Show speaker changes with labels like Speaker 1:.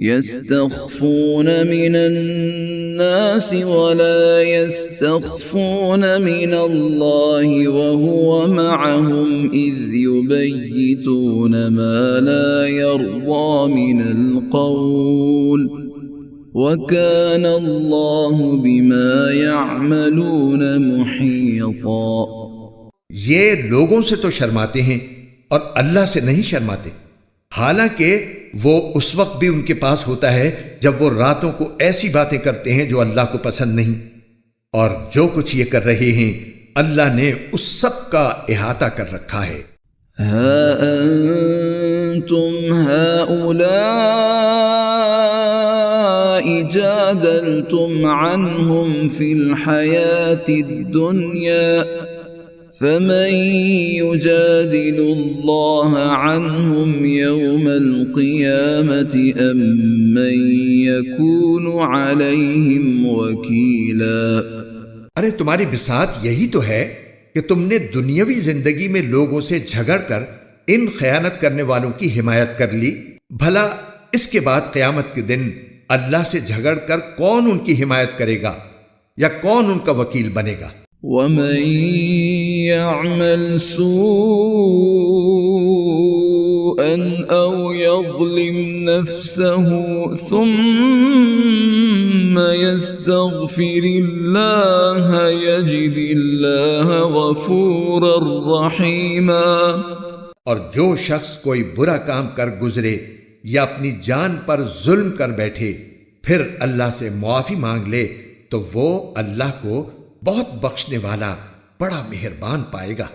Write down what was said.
Speaker 1: يستخفون من الناس ولا يستخفون من الله وهو معهم إذ يبيتون ما لا يرضى من القول وكان الله بما يعملون محيطا۔
Speaker 2: یہ لوگوں سے تو شرماتے ہیں اور اللہ سے نہیں شرماتے، حالانکہ وہ اس وقت بھی ان کے پاس ہوتا ہے جب وہ راتوں کو ایسی باتیں کرتے ہیں جو اللہ کو پسند نہیں، اور جو کچھ یہ کر رہے ہیں اللہ نے اس سب کا احاطہ کر رکھا ہے۔
Speaker 1: ها أنتم هؤلاء جادلتم عنهم في الحياة الدنيا فمن يجادل الله عنهم يوم القيامة أم من يكون عليهم وكيلا۔
Speaker 2: ارے تمہاری بساط یہی تو ہے کہ تم نے دنیاوی زندگی میں لوگوں سے جھگڑ کر ان خیانت کرنے والوں کی حمایت کر لی، بھلا اس کے بعد قیامت کے دن اللہ سے جھگڑ کر کون ان کی حمایت کرے گا یا کون ان کا وکیل بنے گا؟
Speaker 1: وَمَن يَعْمَلْ سُوءًا أَوْ يَظْلِمْ نَفْسَهُ ثُمَّ يَسْتَغْفِرِ اللَّهَ يَجِدِ اللَّهَ غَفُورًا رَحِيمًا۔
Speaker 2: اور جو شخص کوئی برا کام کر گزرے یا اپنی جان پر ظلم کر بیٹھے پھر اللہ سے معافی مانگ لے تو وہ اللہ کو بہت بخشنے والا بڑا مہربان پائے گا۔